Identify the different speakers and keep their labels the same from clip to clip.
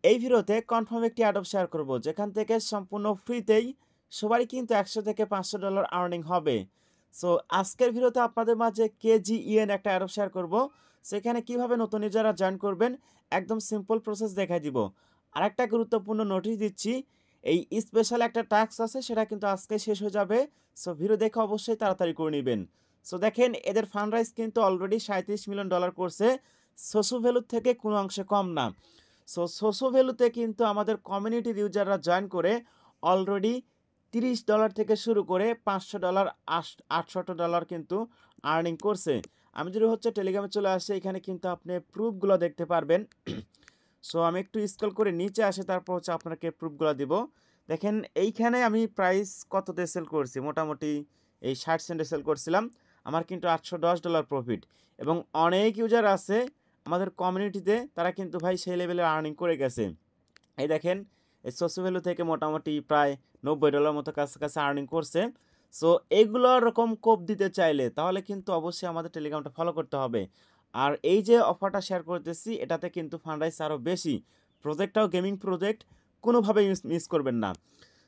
Speaker 1: এই ভিডিওতে কনফার্ম একটি অ্যাডপ শেয়ার করব যেখান থেকে সম্পূর্ণ ফ্রিতেই সবারই কিন্তু 100 থেকে $500 আর্নিং হবে। সো আজকের ভিডিওতে আপনাদের মাঝে KGEN একটা অ্যাডপ শেয়ার করব। সেখানে কিভাবে নতুন ইউজাররা জয়েন করবেন একদম সিম্পল প্রসেস দেখাই দিব। আরেকটা গুরুত্বপূর্ণ নোটিশ দিচ্ছি, এই স্পেশাল একটা টাস্ক আছে সেটা কিন্তু আজকে শেষ হয়ে যাবে। সো ভিডিও দেখে অবশ্যই তাড়াতাড়ি করে নেবেন। সো দেখেন এদের ফান্ড রাইজ কিন্তু অলরেডি $37 মিলিয়ন করছে, সোসো ভ্যালুর থেকে কোনো অংশে কম না। সো সোসো ভ্যালুতে কিন্তু আমাদের কমিউনিটির ইউজাররা জয়েন করে অলরেডি $30 থেকে শুরু করে $500 $800 কিন্তু আর্নিং করছে। আমি যদি টেলিগ্রামে চলে আসি, এখানে কিন্তু আপনি প্রুফগুলো দেখতে পারবেন। সো আমি একটু স্ক্রল করে নিচে আসে, তারপর আপনাকে প্রুফগুলো দিব। দেখেন এইখানে আমি প্রাইস কততে সেল করছি, মোটামুটি এই 60 সেন্টে সেল করছিলাম। আমার কিন্তু $810 প্রফিট, এবং অনেক ইউজার আছে আমাদের কমিউনিটিতে, তারা কিন্তু ভাই সেই লেভেলের আর্নিং করে গেছে। এই দেখেন এই সোসো ভ্যালু থেকে মোটামুটি প্রায় $90 মতো কাছাকাছি আর্নিং করছে। সো এইগুলো রকম কোপ দিতে চাইলে তাহলে কিন্তু অবশ্যই আমাদের টেলিগ্রামটা ফলো করতে হবে। আর এই যে অফারটা শেয়ার করতেছি এটাতে কিন্তু ফান্ড রাইজ আরও বেশি। প্রজেক্টটাও গেমিং প্রজেক্ট, কোনোভাবেই মিস করবেন না।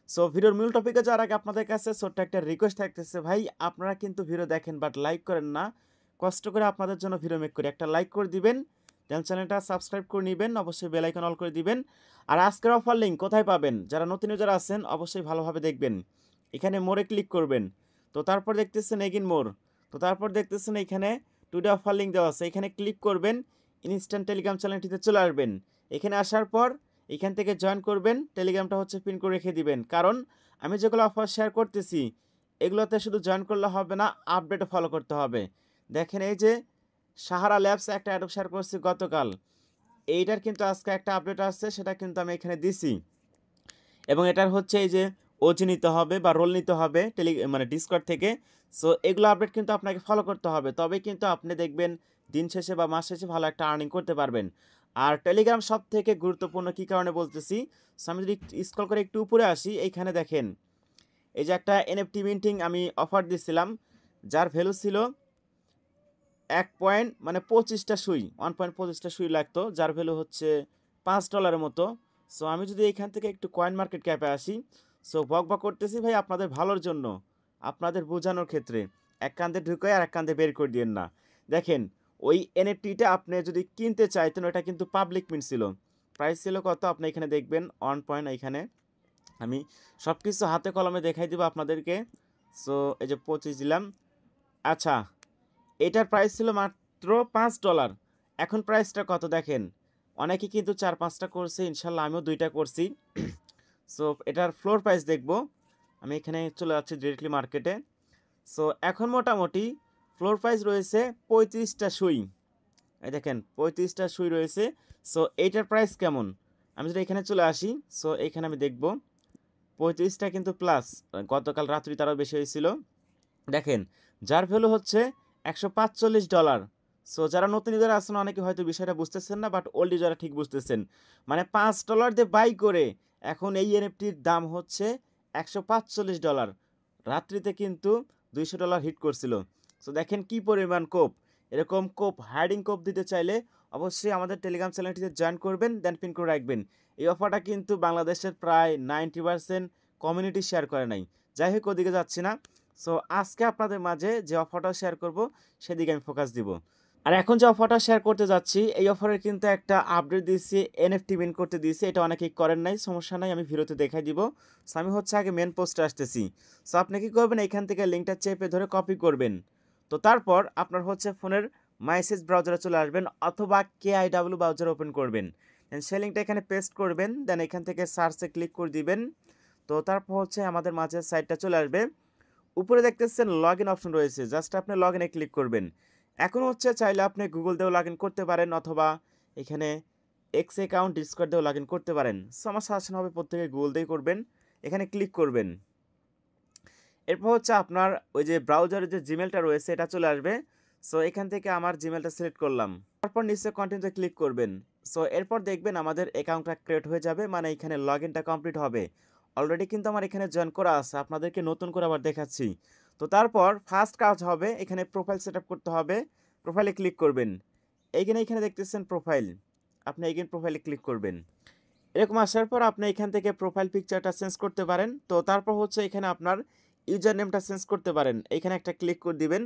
Speaker 1: সো ভিডিওর মূল টপিকে যাওয়ার আগে আপনাদের কাছে ছোট্ট একটা রিকোয়েস্ট থাকতেছে, ভাই আপনারা কিন্তু ভিডিও দেখেন বাট লাইক করেন না। কষ্ট করে আপনাদের জন্য ভিডিও মেক করি, একটা লাইক করে দিবেন, দেন চ্যানেলটা সাবস্ক্রাইব করে নেবেন, অবশ্যই বেল আইকন অল করে দিবেন। আর আজকের অফার লিঙ্ক কোথায় পাবেন, যারা নতুন ইউজার আছেন অবশ্যই ভালোভাবে দেখবেন। এখানে মোড়ে ক্লিক করবেন, তো তারপর দেখতেছেন এগিন মোর, তো তারপর দেখতেছেন এখানে টুডে অফার লিঙ্ক দেওয়া আছে, এখানে ক্লিক করবেন, ইনস্ট্যান্ট টেলিগ্রাম চ্যানেলটিতে চলে আসবেন। এখানে আসার পর এখান থেকে জয়েন করবেন, টেলিগ্রামটা পিন করে রেখে দিবেন, কারণ আমি যেগুলো অফার শেয়ার করতেছি এগুলোতে শুধু জয়েন করলে হবে না, আপডেটও ফলো করতে হবে। দেখেন এই যে সাহারা ল্যাবস একটা অ্যাডপ শেয়ার করছি গতকাল, এইটার কিন্তু আজকে একটা আপডেট আসছে, সেটা কিন্তু আমি এখানে দিছি। এবং এটার এই যে ওজি নিতে হবে বা রোল নিতে হবে মানে ডিসকর্ড থেকে। সো এগুলো আপডেট কিন্তু আপনাকে ফলো করতে হবে, তবে কিন্তু আপনি দেখবেন দিন শেষে বা মাস শেষে ভালো একটা আর্নিং করতে পারবেন। আর টেলিগ্রাম সব থেকে গুরুত্বপূর্ণ কী কারণে বলতেছি, সো আমি যদি স্ক্রল করে একটু উপরে আসি, এইখানে দেখেন এই যে একটা এনএফটি মিন্টিং আমি অফার দিচ্ছিলাম, যার ভ্যালু ছিল 1.25টা সুই, 1.25টা সুই লাগতো, যার ভ্যালু $5 মতো। সো আমি যদি এখান থেকে একটু কয়েন মার্কেট ক্যাপে আসি, সো বক করতেছি ভাই আপনাদের ভালোর জন্য, আপনাদের বোঝানোর ক্ষেত্রে, এক কান্দে ঢুকে আর এক কান্দে বের করে দিয়েন না। দেখেন ওই এনএফটিটা আপনি যদি কিনতে চাইতেন, ওটা কিন্তু পাবলিক মিন্ট ছিল, প্রাইস ছিল কত আপনি এখানে দেখবেন 1 এখানে আমি সব কিছু হাতে কলমে দেখাই দিব আপনাদেরকে। সো এই যে 25 দিলাম। আচ্ছা, এটার প্রাইস ছিল মাত্র $5। এখন প্রাইসটা কত দেখেন, অনেকে কিন্তু 4-5টা করছে, ইনশাল্লাহ আমিও 2টা করছি। সো এটার ফ্লোর প্রাইস দেখব, আমি এখানে চলে যাচ্ছি ডিরেক্টলি মার্কেটে। সো এখন মোটামুটি ফ্লোর প্রাইস রয়েছে 35টা সুই, এই দেখেন 35টা সুই রয়েছে। সো এইটার প্রাইস কেমন, আমি যদি এখানে চলে আসি, সো এখানে আমি দেখব 35টা কিন্তু প্লাস, গতকাল রাত্রি তারও বেশি হয়েছিল। দেখেন যার ভ্যালু $145। সো যারা নতুন ইউজার আছেন অনেকে হয়তো বিষয়টা বুঝতেছেন না, বাট ওল্ড ইউজাররা ঠিক বুঝতেছেন। মানে $5 দিয়ে বাই করে এখন এই এনএফটির দাম $145। রাত্রিতে কিন্তু $200 হিট করছিল। সো দেখেন কি পরিমাণ কোপ, এরকম কোপ হাইডিং কোপ দিতে চাইলে অবশ্যই আমাদের টেলিগ্রাম চ্যানেলটিতে জয়েন করবেন, দেন পিন করে রাখবেন। এই অফারটা কিন্তু বাংলাদেশের প্রায় 90% কমিউনিটি শেয়ার করে নাই। যাই হোক ওদিকে যাচ্ছি না। সো আজকে আপনাদের মাঝে যে অফারটা শেয়ার করব সেদিকে আমি ফোকাস দিব। আর এখন যে অফারটা শেয়ার করতে যাচ্ছি, এই অফারের কিন্তু একটা আপডেট দিয়েছি, এনএফটি মিন করতে দিয়েছি, এটা অনেকেই করেন নাই, সমস্যা নাই, আমি ভিডিওতে দেখাই দিব। সো আমি আগে মেন পোস্টে আসতেছি। সো আপনি কী করবেন, এখান থেকে লিঙ্কটা চেপে ধরে কপি করবেন, তো তারপর আপনার ফোনের মাইসেজ ব্রাউজারে চলে আসবেন, অথবা KIW ব্রাউজার ওপেন করবেন, দেন সেই লিঙ্কটা এখানে পেস্ট করবেন, দেন এখান থেকে সার্চে ক্লিক করে দিবেন। তো তারপর আমাদের মাঝে সাইটটা চলে আসবে, উপরে দেখতেছেন লগ ইন অপশন রয়েছে, জাস্ট আপনি লগ ইনে ক্লিক করবেন। এখন চাইলে আপনি গুগল দিয়েও লগ ইন করতে পারেন, অথবা এখানে এক্স অ্যাকাউন্ট ডিসকর্ড দিয়েও লগ ইন করতে পারেন। সো আমার সাজেশন হবে প্রত্যেকে গুগল দিয়ে করবেন, এখানে ক্লিক করবেন। এরপর আপনার ওই যে ব্রাউজারের যে জিমেলটা রয়েছে এটা চলে আসবে। সো এখান থেকে আমার জিমেলটা সিলেক্ট করলাম, তারপর নিচে কন্টিনিউতে ক্লিক করবেন। সো এরপর দেখবেন আমাদের অ্যাকাউন্টটা ক্রিয়েট হয়ে যাবে, মানে এখানে লগ ইনটা কমপ্লিট হবে। অলরেডি কিন্তু আমার এখানে জয়েন করা আছে, আপনাদেরকে নতুন করে আবার দেখাচ্ছি। তো তারপর ফার্স্ট কাজ হবে এখানে প্রোফাইল সেট আপ করতে হবে, প্রোফাইলে ক্লিক করবেন। এখানে দেখতেছেন প্রোফাইল, আপনি এগেন প্রোফাইলে ক্লিক করবেন। এরকম আসার পর আপনি এখান থেকে প্রোফাইল পিকচারটা চেঞ্জ করতে পারেন। তো তারপর হচ্ছে এখানে আপনার ইউজার নেমটা চেঞ্জ করতে পারেন। এইখানে একটা ক্লিক করে দিবেন।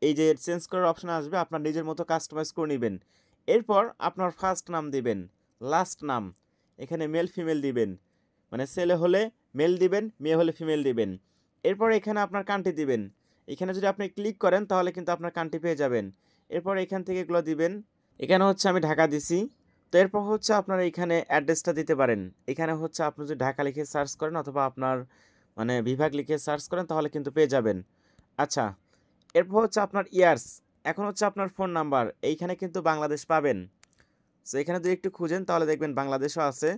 Speaker 1: এই যে চেঞ্জ করার অপশন আসবে, আপনার নিজের মতো কাস্টমাইজ করে নিবেন। এরপর আপনার ফার্স্ট নাম দিবেন, লাস্ট নাম, এখানে মেল ফিমেল দিবেন। মানে ছেলে হলে মেল দিবেন, মেয়ে হলে ফিমেল দিবেন। এরপর এখানে আপনার কান্ট্রি দিবেন। এখানে যদি আপনি ক্লিক করেন তাহলে কিন্তু আপনার কান্ট্রি পেয়ে যাবেন। এরপর এখান থেকে এগুলো দিবেন। এখানে হচ্ছে আমি ঢাকা দিছি। তো এরপর হচ্ছে আপনারা এখানে অ্যাড্রেসটা দিতে পারেন। এখানে হচ্ছে আপনি যদি ঢাকা লিখে সার্চ করেন অথবা আপনার মানে বিভাগ লিখে সার্চ করেন তাহলে কিন্তু পেয়ে যাবেন। আচ্ছা, এরপর হচ্ছে আপনার ইয়ার্স। এখন হচ্ছে আপনার ফোন নাম্বার। এইখানে কিন্তু বাংলাদেশ পাবেন। সো এখানে যদি একটু খুঁজেন তাহলে দেখবেন বাংলাদেশও আছে।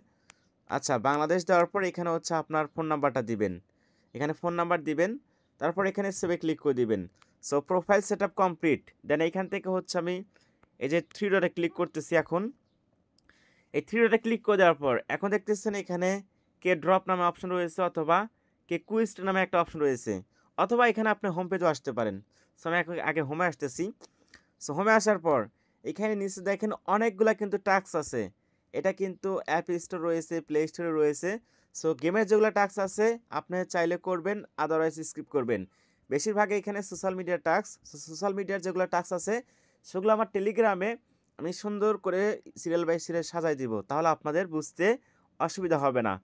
Speaker 1: আচ্ছা, বাংলাদেশ দেওয়ার পর এখানে হচ্ছে আপনার ফোন নাম্বারটা দিবেন। এখানে ফোন নাম্বার দিবেন। তারপর এখানে সেভে ক্লিক করে দিবেন। So profile setup complete. Then এইখান থেকে হচ্ছে আমি এই যে 3 ডটে ক্লিক করতেছি এখন। এই 3 ডটে ক্লিক করে দেওয়ার পর এখন দেখতেছেন এখানে কে ড্রপ নামে অপশন রয়েছে অথবা কে কুইজ নামে একটা অপশন রয়েছে। অথবা এখানে আপনি হোম পেজও আসতে পারেন। সো আমি এখন আগে হোমে আসতেছি। সো হোমে আসার পর এখানে নিচে দেখেন অনেকগুলা কিন্তু টাস্ক আছে। এটা কিন্তু অ্যাপ স্টোর রয়েছে, প্লে স্টোরে রয়েছে। সো গেমের যেগুলো টাস্ক আছে আপনি চাইলে করবেন, আদারওয়াইজ স্কিপ করবেন। বেশিরভাগ এখানে সোশ্যাল মিডিয়ার টাস্ক। সোশ্যাল মিডিয়ার যেগুলো টাস্ক আছে সেগুলো আমার টেলিগ্রামে আমি সুন্দর করে সিরিয়াল বাই সিরিয়াল সাজাই দিব। তাহলে আপনাদের বুঝতে অসুবিধা হবে না।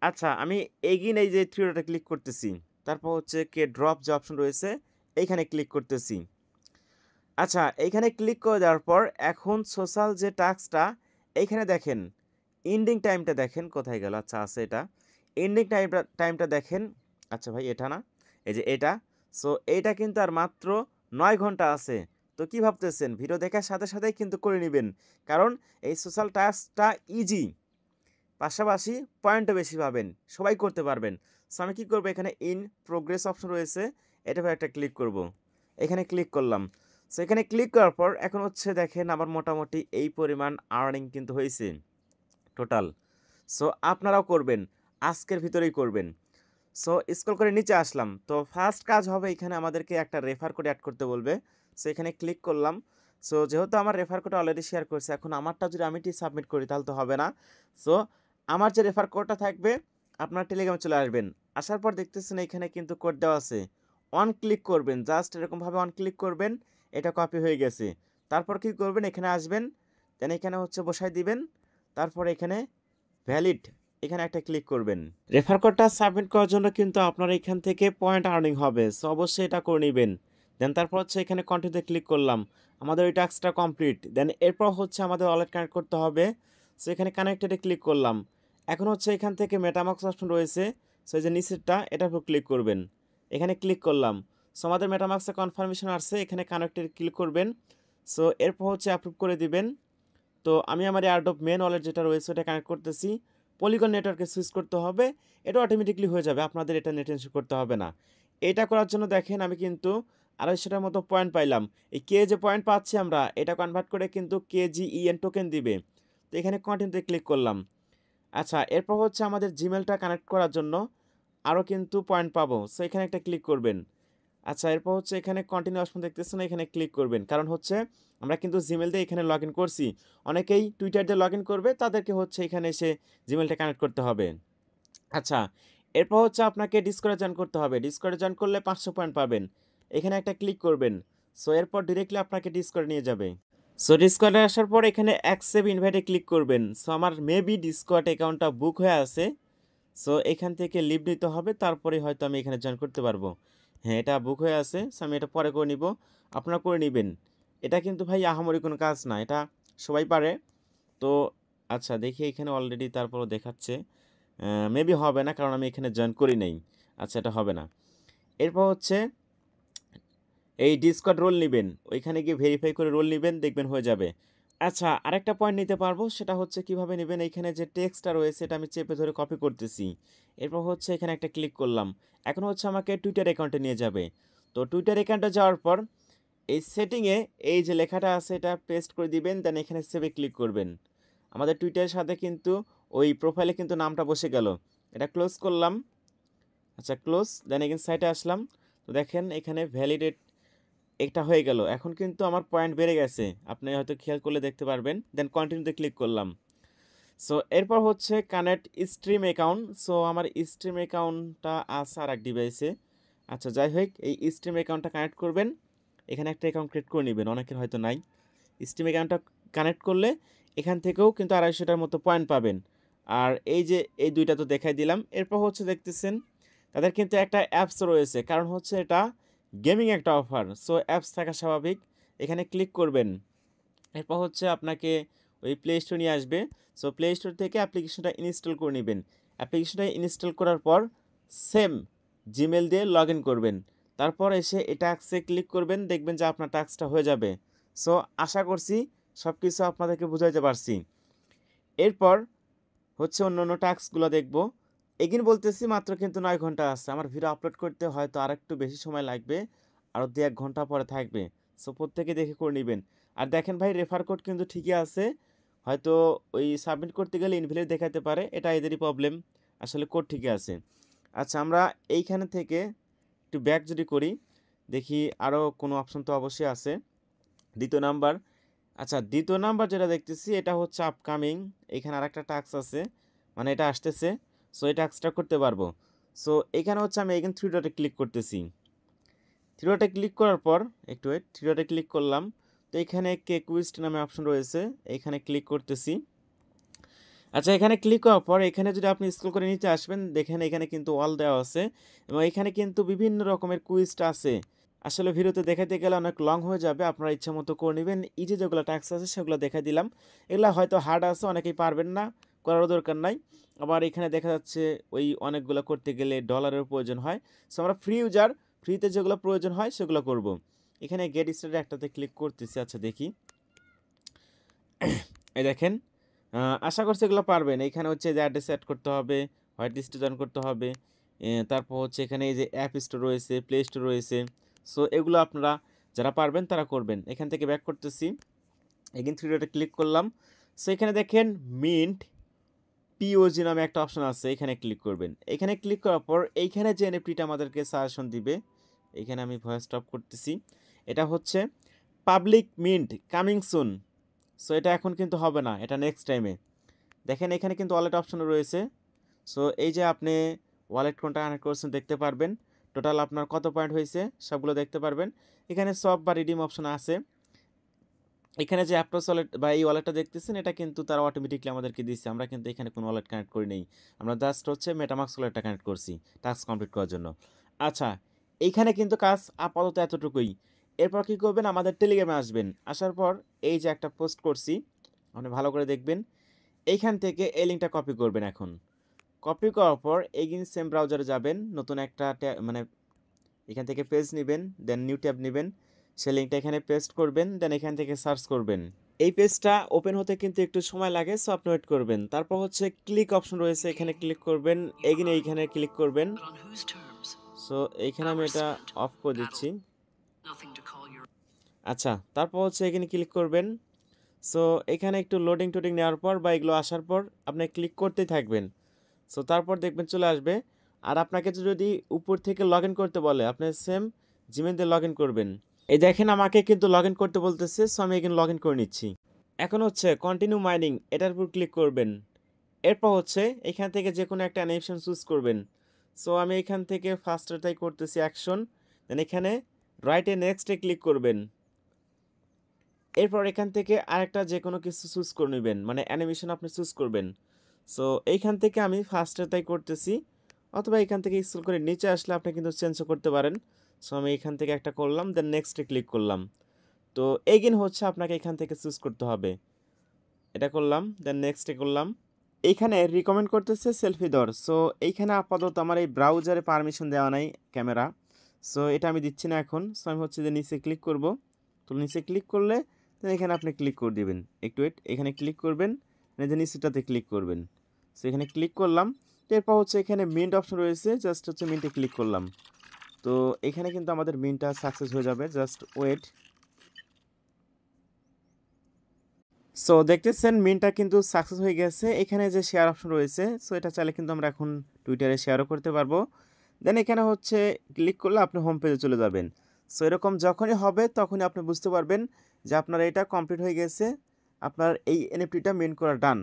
Speaker 1: আচ্ছা, আমি এগিন এই যে 3 ডটে ক্লিক করতেছি। তারপর হচ্ছে কে ড্রপ যে অপশন রয়েছে এইখানে ক্লিক করতেছি। আচ্ছা, এইখানে ক্লিক করে দেওয়ার পর এখন সোশ্যাল যে টাস্কটা এইখানে দেখেন এন্ডিং টাইমটা দেখেন কোথায় গেল। আচ্ছা, আছে এটা। এন্ডিং টাইমটা দেখেন। আচ্ছা ভাই, এটা না, এই যে এটা। সো এইটা কিন্তু আর মাত্র 9 ঘন্টা আছে। তো কি ভাবতেছেন, ভিডিও দেখার সাথে সাথেই কিন্তু করে নেবেন। কারণ এই সোশ্যাল টাস্কটা ইজি, পাশাপাশি পয়েন্টও বেশি পাবেন, সবাই করতে পারবেন। সো আমি কী করবো, এখানে ইন প্রোগ্রেস অপশন রয়েছে, এটা একটা ক্লিক করব। এখানে ক্লিক করলাম। সো এখানে ক্লিক করার পর এখন হচ্ছে দেখেন আমার মোটামুটি এই পরিমাণ আর্নিং কিন্তু হয়েছে টোটাল। সো আপনারাও করবেন, আজকের ভিতরেই করবেন। সো স্ক্রল করে নিচে আসলাম। তো ফার্স্ট কাজ হবে এখানে আমাদেরকে একটা রেফার কোড অ্যাড করতে বলবে। সো এখানে ক্লিক করলাম। সো যেহেতু আমার রেফার কোড অলরেডি শেয়ার করছে, এখন আমারটা যদি আমি সাবমিট করি তাহলে তো হবে না। সো আমার যে রেফার কোডটা থাকবে আপনার টেলিগ্রামে চলে আসবেন। আসার পর দেখতেছেন এখানে কিন্তু কোড দেওয়া আছে। অন ক্লিক করবেন, জাস্ট এরকমভাবে অন ক্লিক করবেন, এটা কপি হয়ে গেছে। তারপর কি করবেন, এখানে আসবেন, দেন এখানে হচ্ছে বসাই দিবেন। তারপর এখানে ভ্যালিড, এখানে একটা ক্লিক করবেন। রেফার কোডটা সাবমিট করার জন্য কিন্তু আপনার এখান থেকে পয়েন্ট আর্নিং হবে। সো অবশ্যই এটা করে নেবেন। দেন তারপর হচ্ছে এখানে কন্টিনিউতে ক্লিক করলাম। আমাদের ওই টাস্কটা কমপ্লিট। দেন এরপর হচ্ছে আমাদের ওয়ালেট কানেক্ট করতে হবে। সো এখানে কানেক্টেডে ক্লিক করলাম। এখন হচ্ছে এখান থেকে মেটামাক্স অপশন রয়েছে। সো এই যে নিচেরটা, এটার উপর ক্লিক করবেন। এখানে ক্লিক করলাম। সো আমাদের মেটামাক্সে কনফার্মেশন আসছে, এখানে কানেক্টেড ক্লিক করবেন। সো এরপর হচ্ছে অ্যাপ্রুভ করে দিবেন। তো আমি আমার এয়ারড্রপ মেন ওয়ালেট যেটা রয়েছে ওটা কানেক্ট করতেছি। পলিগন নেটওয়ার্কে সুইচ করতে হবে। এটা অটোমেটিকলি হয়ে যাবে, আপনাদের এটা নেট টেনশন করতে হবে না। এটা করার জন্য দেখেন আমি কিন্তু 250টার মতো পয়েন্ট পাইলাম। এই কে যে পয়েন্ট পাচ্ছি আমরা, এটা কনভার্ট করে কিন্তু KGEN টোকেন দিবে। তো এখানে কন্টিনিউতে ক্লিক করলাম। আচ্ছা, এরপর হচ্ছে আমাদের জিমেলটা কানেক্ট করার জন্য আরও কিন্তু পয়েন্ট পাবো। সো এখানে একটা ক্লিক করবেন। আচ্ছা, এরপর হচ্ছে এখানে কন্টিনিউ অপশন দেখতেছেন, এখানে ক্লিক করবেন। কারণ হচ্ছে আমরা কিন্তু জিমেল দিয়ে এখানে লগ ইন করছি। অনেকেই টুইটার দিয়ে লগ ইন করবে, তাদেরকে হচ্ছে এখানে এসে জিমেলটা কানেক্ট করতে হবে। আচ্ছা, এরপর হচ্ছে আপনাকে ডিসকর্ডে জয়েন করতে হবে। ডিসকর্ডে জয়েন করলে 500 পয়েন্ট পাবেন। এখানে একটা ক্লিক করবেন। সো এরপর ডিরেক্টলি আপনাকে ডিসকর্ডে নিয়ে যাবে। সো ডিসকর্ডে আসার পর এখানে অ্যাকসেপ্ট ইনভাইটে ক্লিক করবেন। সো আমার মেবি ডিসকর্ড অ্যাকাউন্টটা বুক হয়ে আছে। সো এখান থেকে লিভ নিতে হবে, তারপরে হয়তো আমি এখানে জয়েন করতে পারবো। হ্যাঁ, এটা বুক হয়ে আছে। সো আমি এটা পরে করে নিব, আপনারা করে নেবেন। এটা কিন্তু ভাই আহামরি কোনো কাজ না, এটা সবাই পারে। তো আচ্ছা, দেখি এখানে অলরেডি তারপরও দেখাচ্ছে। মেবি হবে না, কারণ আমি এখানে জয়েন করি নাই। আচ্ছা, এটা হবে না। এরপর হচ্ছে এই ডিসকর্ড রোল নেবেন, ওইখানে গিয়ে ভেরিফাই করে রোল নেবেন, দেখবেন হয়ে যাবে। আচ্ছা, আরেকটা পয়েন্ট নিতে পারবো, সেটা হচ্ছে কিভাবে নেবেন। এইখানে যে টেক্সটটা রয়েছে এটা আমি চেপে ধরে কপি করতেছি। এরপর হচ্ছে এখানে একটা ক্লিক করলাম। এখন হচ্ছে আমাকে টুইটার অ্যাকাউন্টে নিয়ে যাবে। তো টুইটার অ্যাকাউন্টে যাওয়ার পর এই সেটিংয়ে এই যে লেখাটা আছে এটা পেস্ট করে দিবেন, দেন এখানে সেভে ক্লিক করবেন। আমাদের টুইটারের সাথে কিন্তু ওই প্রোফাইলে কিন্তু নামটা বসে গেল। এটা ক্লোজ করলাম। আচ্ছা, ক্লোজ। দেন এখানে সাইটে আসলাম। তো দেখেন এখানে ভ্যালিডেট এটা হয়ে গেল। এখন কিন্তু আমার পয়েন্ট বেড়ে গেছে, আপনি হয়তো খেয়াল করলে দেখতে পারবেন। দেন কন্টিনিউতে ক্লিক করলাম। সো এরপর হচ্ছে কানেক্ট স্ট্রিম অ্যাকাউন্ট। সো আমার স্ট্রিম অ্যাকাউন্টটা আছে আরেক ডিভাইসে। আচ্ছা যাই হোক, এই স্ট্রিম অ্যাকাউন্টটা কানেক্ট করবেন। এখানে একটা অ্যাকাউন্ট ক্রিয়েট করে নেবেন, অনেকের হয়তো নাই। স্ট্রিম অ্যাকাউন্টটা কানেক্ট করলে এখান থেকেও কিন্তু 250টার মতো পয়েন্ট পাবেন। আর এই যে এই দুইটা তো দেখাই দিলাম। এরপর হচ্ছে দেখতেছেন তাদের কিন্তু একটা অ্যাপস রয়েছে, কারণ হচ্ছে এটা গেমিং একটা অফার। সো অ্যাপস থাকা স্বাভাবিক। এখানে ক্লিক করবেন। এরপর হচ্ছে আপনাকে ওই প্লে স্টোর নিয়ে আসবে। সো প্লে স্টোর থেকে অ্যাপ্লিকেশনটা ইনস্টল করে নেবেন। অ্যাপ্লিকেশনটা ইনস্টল করার পর সেম জিমেল দিয়ে লগ ইন করবেন। তারপর এসে এই টাস্কে ক্লিক করবেন, দেখবেন যে আপনার টাস্কটা হয়ে যাবে। সো আশা করছি সব কিছু আপনাদেরকে বুঝাইতে পারছি। এরপর হচ্ছে অন্য অন্য টাস্কগুলো দেখব। এগিন বলতেছি মাত্র কিন্তু 9 ঘন্টা আছে। আমার ভিডিও আপলোড করতে হয়তো আরেকটু বেশি সময় লাগবে, আরও 2-1 ঘন্টা পরে থাকবে। সো প্রত্যেকে দেখে করে নেবেন। আর দেখেন ভাই, রেফার কোড কিন্তু ঠিকই আছে। হয়তো ওই সাবমিট করতে গেলে ইনভ্যালিড দেখাতে পারে, এটা এদেরই প্রবলেম। আসলে কোড ঠিকই আছে। আচ্ছা, আমরা এইখানে থেকে একটু ব্যাক যদি করি, দেখি আরও কোনো অপশন তো অবশ্যই আছে। দ্বিতীয় নাম্বার, আচ্ছা দ্বিতীয় নাম্বার যেটা দেখতেছি এটা হচ্ছে আপকামিং। এখানে আরেকটা টাস্ক আছে, মানে এটা আসতেছে। সো এই টাস্কটা করতে পারবো। সো এখানে হচ্ছে আমি এখানে থ্রি ডটে ক্লিক করতেছি। থ্রি ডটে ক্লিক করার পর একটু ওয়েট, থ্রি ডটে ক্লিক করলাম। তো এখানে কে কুইস্ট নামে অপশন রয়েছে, এখানে ক্লিক করতেছি। আচ্ছা, এখানে ক্লিক করার পর এখানে যদি আপনি স্ক্রল করে নিচে আসবেন, দেখেন এখানে কিন্তু অল দেওয়া আছে এবং এখানে কিন্তু বিভিন্ন রকমের কুইজ আছে। আসলে ভিডিওতে দেখাতে গেলে অনেক লং হয়ে যাবে, আপনারা ইচ্ছা মতো করে নেবেন। ইজি যেগুলো টাস্ক আছে সেগুলো দেখাই দিলাম। এগুলো হয়তো হার্ড আছে, অনেকেই পারবেন না, করারও দরকার নাই। আবার এখানে দেখা যাচ্ছে ওই অনেকগুলো করতে গেলে ডলারের প্রয়োজন হয়। সো আমরা ফ্রি ইউজার, ফ্রিতে যেগুলো প্রয়োজন হয় সেগুলো করব। এখানে গেট স্টার্টেড একটাতে ক্লিক করতেছি। আচ্ছা দেখি, এই দেখেন, আশা করছি এগুলো পারবেন। এখানে হচ্ছে যে অ্যাড্রেস অ্যাড করতে হবে, হোয়াইট লিস্টে জয়েন করতে হবে। তারপর হচ্ছে এখানে এই যে অ্যাপ স্টোর রয়েছে, প্লে স্টোর রয়েছে। সো এগুলো আপনারা যারা পারবেন তারা করবেন। এখান থেকে ব্যাক করতেছি, এগেন থ্রি ডটে ক্লিক করলাম। সো এখানে দেখেন মিন্ট পিওজি নামে একটা অপশন আছে, এখানে ক্লিক করবেন। এখানে ক্লিক করার পর এইখানে যে এনএফটিটা আমাদেরকে সাজেশন দিবে, এখানে আমি ভয়েস স্টপ করতেছি। এটা হচ্ছে public mint coming soon. So এটা এখন কিন্তু হবে না, এটা নেক্সট টাইমে। দেখেন এখানে কিন্তু ওয়ালেট অপশন রয়েছে। সো এই যে আপনি ওয়ালেট কোনটা কানেক্ট করছেন দেখতে পারবেন, টোটাল আপনার কত পয়েন্ট হয়েছে সবগুলো দেখতে পারবেন। এখানে সব বা রিডিম অপশন আছে। এখানে যে অ্যাপ্টোস ওয়ালেট বা এই ওয়ালেটটা দেখতেছেন, এটা কিন্তু তারা অটোমেটিকলি আমাদেরকে দিচ্ছে, আমরা কিন্তু এখানে কোনো ওয়ালেট কানেক্ট করি নেই। আমরা জাস্ট হচ্ছে মেটামাক্স ওয়ালেটটা কানেক্ট করছি টাস্ক কমপ্লিট করার জন্য। আচ্ছা, এইখানে কিন্তু কাজ আপাতত এতটুকুই। এরপর কী করবেন, আমাদের টেলিগ্রামে আসবেন। আসার পর এই যে একটা পোস্ট করছি, আপনি ভালো করে দেখবেন। এইখান থেকে এই লিঙ্কটা কপি করবেন। এখন কপি করার পর এগেইন সেম ব্রাউজারে যাবেন, নতুন একটা মানে এখান থেকে পেজ নেবেন, দেন নিউ ট্যাব নেবেন, সেই লিঙ্কটা এখানে পেস্ট করবেন, দেন এখান থেকে সার্চ করবেন। এই পেজটা ওপেন হতে কিন্তু একটু সময় লাগে, সো আপনি ওয়েট করবেন। তারপর হচ্ছে ক্লিক অপশন রয়েছে, এখানে ক্লিক করবেন, এগেইন এইখানে ক্লিক করবেন। সো এইখানে আমি এটা অফ করে দিচ্ছি। আচ্ছা, তারপর হচ্ছে এখানে ক্লিক করবেন। সো এখানে একটু লোডিং টোডিং নেওয়ার পর বা এগুলো আসার পর আপনি ক্লিক করতেই থাকবেন। সো তারপর দেখবেন চলে আসবে। আর আপনাকে যদি উপর থেকে লগ ইন করতে বলে, আপনি সেম জিমেল দিয়ে লগ ইন করবেন। এই দেখেন আমাকে কিন্তু লগ ইন করতে বলতেছে, সো আমি এখানে লগ ইন করে নিচ্ছি। এখন হচ্ছে কন্টিনিউ মাইনিং, এটার উপর ক্লিক করবেন। এরপর হচ্ছে এখান থেকে যে কোনো একটা অ্যানিমেশন চুজ করবেন। সো আমি এখান থেকে ফার্স্টটাই করতেছি অ্যাকশন, দেন এখানে রাইটে নেক্সটে ক্লিক করবেন। এরপর এখান থেকে আরেকটা যে কোনো কিছু চুজ করে নেবেন, মানে অ্যানিমেশন আপনি চুজ করবেন। সো এইখান থেকে আমি ফার্স্টটাই করতেছি, অথবা এখান থেকে স্ক্রল করে নিচে আসলে আপনি কিন্তু চেঞ্জও করতে পারেন। সো আমি এখান থেকে একটা করলাম, দেন নেক্সটে ক্লিক করলাম। তো এগেইন হচ্ছে আপনাকে এখান থেকে চুজ করতে হবে, এটা করলাম, দেন নেক্সটে করলাম। এইখানে রিকমেন্ড করতেছে সেলফি দেওয়ার। সো এইখানে আপাতত আমার এই ব্রাউজারে পারমিশন দেওয়া নাই ক্যামেরা, সো এটা আমি দিচ্ছি না এখন। সো আমি হচ্ছে যে নিচে ক্লিক করব। তো নিচে ক্লিক করলে এখানে আপনি ক্লিক করে দিবেন। একটু ওয়েট, এখানে ক্লিক করবেন, যে নিচেটাতে ক্লিক করবেন। সো এখানে ক্লিক করলাম। এরপর হচ্ছে এখানে মিন্ট অপশন রয়েছে, জাস্ট হচ্ছে মিন্টে ক্লিক করলাম। তো এখানে কিন্তু আমাদের মিন্টটা সাকসেস হয়ে যাবে, জাস্ট ওয়েট। সো দেখতেছেন মিনটা কিন্তু সাকসেস হয়ে গেছে। এখানে যে শেয়ার অপশন রয়েছে, সো এটা চাইলে কিন্তু আমরা এখন টুইটারে শেয়ারও করতে পারবো। দেন এখানে হচ্ছে ক্লিক করলে আপনি হোম পেজে চলে যাবেন। সো এরকম যখনই হবে তখনই আপনি বুঝতে পারবেন যে আপনার এটা কমপ্লিট হয়ে গেছে, আপনার এই এনএফটিটা মিন্ট করা ডান।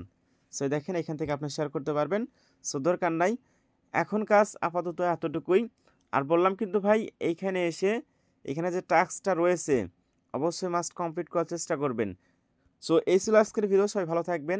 Speaker 1: সো দেখেন এখান থেকে আপনি শেয়ার করতে পারবেন। সো দরকার নাই, এখন কাজ আপাতত এতটুকুই। আর বললাম কিন্তু ভাই এইখানে এসে এখানে যে টাস্কটা রয়েছে অবশ্যই মাস্ট কমপ্লিট করার চেষ্টা করবেন। সো এই ছিল আজকের ভিডিও, সবাই ভালো থাকবেন।